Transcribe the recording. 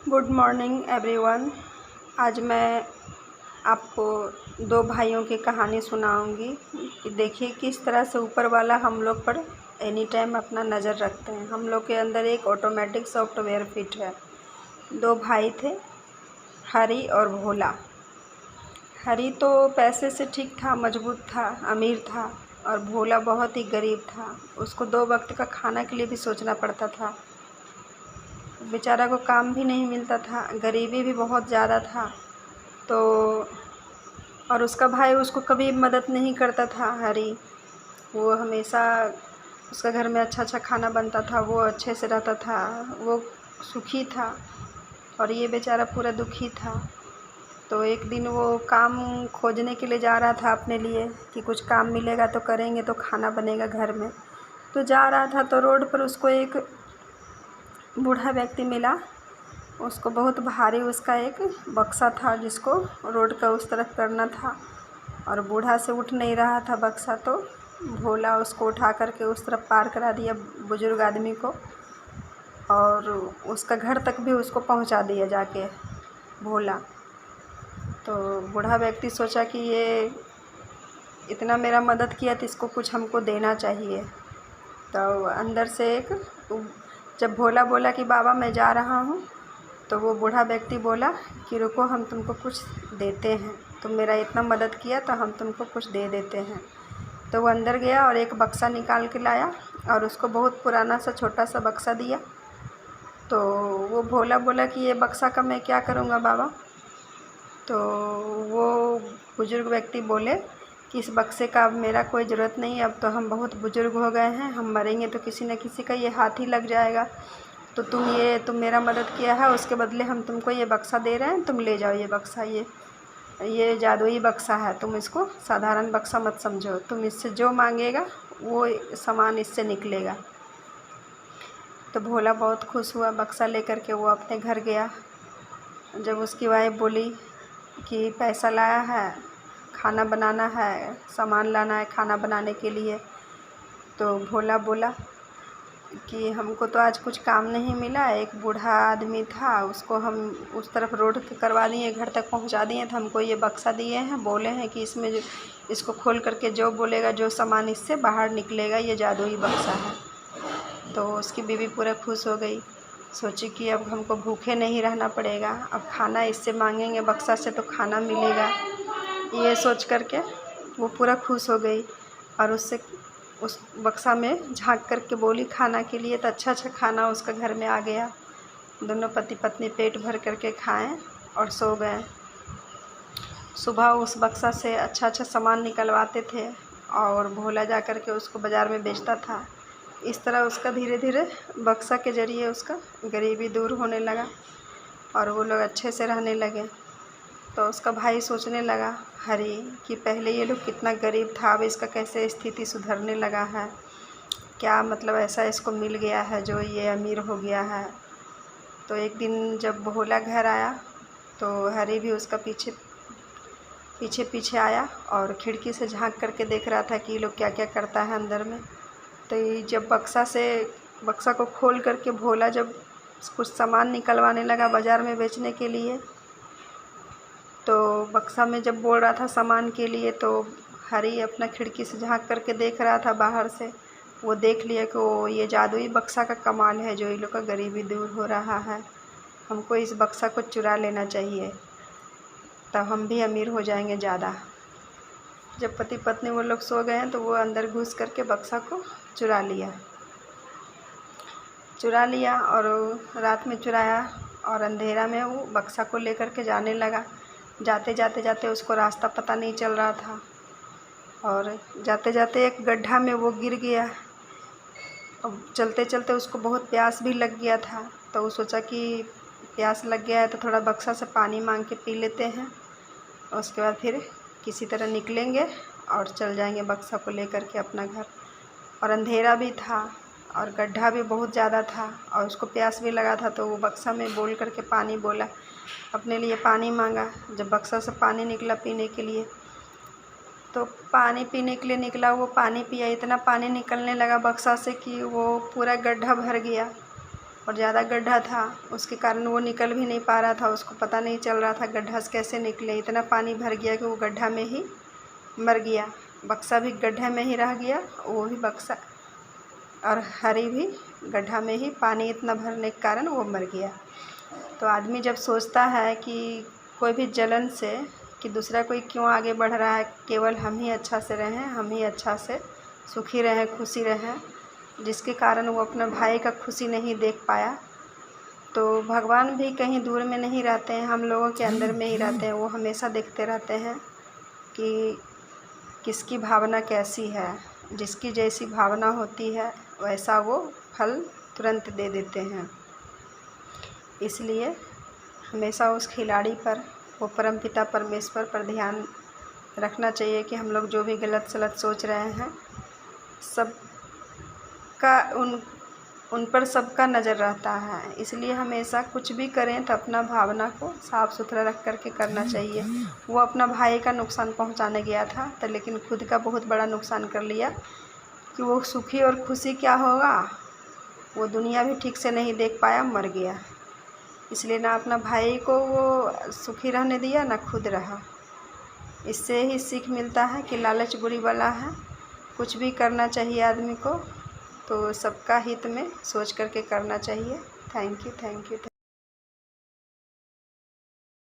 Good morning everyone. आज मैं आपको दो भाइयों की कहानी सुनाऊंगी कि देखिए किस तरह से ऊपर वाला हम लोग पर एनी टाइम अपना नज़र रखते हैं। हम लोग के अंदर एक ऑटोमेटिक सॉफ्टवेयर फिट है। दो भाई थे, हरी और भोला। हरी तो पैसे से ठीक था, मजबूत था, अमीर था, और भोला बहुत ही गरीब था। उसको 2 वक्त का खाना के लिए भी सोचना पड़ता था। बेचारा को काम भी नहीं मिलता था, गरीबी भी बहुत ज़्यादा था। तो और उसका भाई उसको कभी मदद नहीं करता था। हरी वो हमेशा उसका घर में अच्छा अच्छा खाना बनता था, वो अच्छे से रहता था, वो सुखी था, और ये बेचारा पूरा दुखी था। तो एक दिन वो काम खोजने के लिए जा रहा था अपने लिए कि कुछ काम मिलेगा तो करेंगे तो खाना बनेगा घर में। तो जा रहा था तो रोड पर उसको एक बूढ़ा व्यक्ति मिला। उसको बहुत भारी उसका एक बक्सा था जिसको रोड का उस तरफ करना था, और बूढ़ा से उठ नहीं रहा था बक्सा। तो भोला उसको उठा करके उस तरफ पार करा दिया बुजुर्ग आदमी को, और उसका घर तक भी उसको पहुंचा दिया जाके भोला। तो बूढ़ा व्यक्ति सोचा कि ये इतना मेरा मदद किया तो इसको कुछ हमको देना चाहिए। तो अंदर से एक जब भोला बोला कि बाबा मैं जा रहा हूँ, तो वो बूढ़ा व्यक्ति बोला कि रुको, हम तुमको कुछ देते हैं, तुम मेरा इतना मदद किया तो हम तुमको कुछ दे देते हैं। तो वो अंदर गया और एक बक्सा निकाल के लाया और उसको बहुत पुराना सा छोटा सा बक्सा दिया। तो वो भोला बोला कि ये बक्सा का मैं क्या करूँगा बाबा। तो वो बुजुर्ग व्यक्ति बोले कि इस बक्से का अब मेरा कोई ज़रूरत नहीं है, अब तो हम बहुत बुजुर्ग हो गए हैं, हम मरेंगे तो किसी न किसी का ये हाथ ही लग जाएगा। तो तुम मेरा मदद किया है, उसके बदले हम तुमको ये बक्सा दे रहे हैं, तुम ले जाओ ये बक्सा। ये जादुई बक्सा है, तुम इसको साधारण बक्सा मत समझो, तुम इससे जो मांगेगा वो सामान इससे निकलेगा। तो भोला बहुत खुश हुआ, बक्सा लेकर के वो अपने घर गया। जब उसकी वाइफ बोली कि पैसा लाया है, खाना बनाना है, सामान लाना है खाना बनाने के लिए, तो भोला बोला कि हमको तो आज कुछ काम नहीं मिला। एक बूढ़ा आदमी था, उसको हम उस तरफ रोड के करवा दिए, घर तक पहुंचा दिए, तो हमको ये बक्सा दिए हैं, बोले हैं कि इसमें इसको खोल करके जो बोलेगा, जो सामान इससे बाहर निकलेगा, ये जादुई बक्सा है। तो उसकी बीवी पूरा खुश हो गई, सोची कि अब हमको भूखे नहीं रहना पड़ेगा, अब खाना इससे मांगेंगे बक्सा से तो खाना मिलेगा। ये सोच करके वो पूरा खुश हो गई और उससे उस बक्सा में झांक करके बोली खाना के लिए, तो अच्छा अच्छा खाना उसका घर में आ गया। दोनों पति पत्नी पेट भर करके खाएं और सो गए। सुबह उस बक्सा से अच्छा अच्छा सामान निकलवाते थे और भोला जा कर के उसको बाज़ार में बेचता था। इस तरह उसका धीरे धीरे बक्सा के ज़रिए उसका गरीबी दूर होने लगा और वो लोग अच्छे से रहने लगे। तो उसका भाई सोचने लगा हरी कि पहले ये लोग कितना गरीब था, अब इसका कैसे स्थिति सुधरने लगा है, क्या मतलब ऐसा इसको मिल गया है जो ये अमीर हो गया है। तो एक दिन जब भोला घर आया तो हरी भी उसका पीछे पीछे पीछे आया और खिड़की से झांक करके देख रहा था कि ये लोग क्या क्या करता है अंदर में। तो ये जब बक्सा को खोल करके भोला जब कुछ सामान निकलवाने लगा बाज़ार में बेचने के लिए, तो बक्सा में जब बोल रहा था सामान के लिए, तो हरी अपना खिड़की से झांक करके देख रहा था बाहर से। वो देख लिया कि वो ये जादुई बक्सा का कमाल है जो इन लोग का गरीबी दूर हो रहा है, हमको इस बक्सा को चुरा लेना चाहिए, तब हम भी अमीर हो जाएंगे ज़्यादा। जब पति पत्नी वो लोग सो गए तो वो अंदर घुस करके बक्सा को चुरा लिया और रात में चुराया और अंधेरा में वो बक्सा को लेकर के जाने लगा। जाते जाते उसको रास्ता पता नहीं चल रहा था और जाते जाते एक गड्ढा में वो गिर गया। अब चलते चलते उसको बहुत प्यास भी लग गया था, तो वो सोचा कि प्यास लग गया है तो थोड़ा बक्सा से पानी मांग के पी लेते हैं, उसके बाद फिर किसी तरह निकलेंगे और चल जाएंगे बक्सा को लेकर के अपना घर। और अंधेरा भी था और गड्ढा भी बहुत ज़्यादा था और उसको प्यास भी लगा था, तो वो बक्सा में बोल करके पानी बोला, अपने लिए पानी मांगा। जब बक्सा से पानी निकला पीने के लिए, तो पानी पीने के लिए निकला, वो पानी पिया, इतना पानी निकलने लगा बक्सा से कि वो पूरा गड्ढा भर गया। और ज़्यादा गड्ढा था, उसके कारण वो निकल भी नहीं पा रहा था। उसको पता नहीं चल रहा था गड्ढा से कैसे निकले। इतना पानी भर गया कि वो गड्ढा में ही मर गया। बक्सा भी गड्ढे में ही रह गया, वो भी बक्सा, और हरी भी गड्ढा में ही, पानी इतना भरने के कारण वो मर गया। तो आदमी जब सोचता है कि कोई भी जलन से कि दूसरा कोई क्यों आगे बढ़ रहा है, केवल हम ही अच्छा से रहें, हम ही अच्छा से सुखी रहें, खुशी रहें, जिसके कारण वो अपने भाई का खुशी नहीं देख पाया। तो भगवान भी कहीं दूर में नहीं रहते हैं, हम लोगों के अंदर में ही रहते हैं। वो हमेशा देखते रहते हैं कि किसकी भावना कैसी है। जिसकी जैसी भावना होती है वैसा वो फल तुरंत दे देते हैं। इसलिए हमेशा उस खिलाड़ी पर, वो परमपिता परमेश्वर पर ध्यान रखना चाहिए कि हम लोग जो भी गलत सलत सोच रहे हैं, सबका उन पर सबका नज़र रहता है। इसलिए हमेशा कुछ भी करें तो अपना भावना को साफ़ सुथरा रख कर के करना चाहिए। वो अपना भाई का नुकसान पहुंचाने गया था तो लेकिन खुद का बहुत बड़ा नुकसान कर लिया कि वो सुखी और खुशी क्या होगा, वो दुनिया भी ठीक से नहीं देख पाया, मर गया। इसलिए ना अपना भाई को वो सुखी रहने दिया, ना खुद रहा। इससे ही सीख मिलता है कि लालच बुरी बला है। कुछ भी करना चाहिए आदमी को तो सबका हित में सोच करके करना चाहिए। Thank you.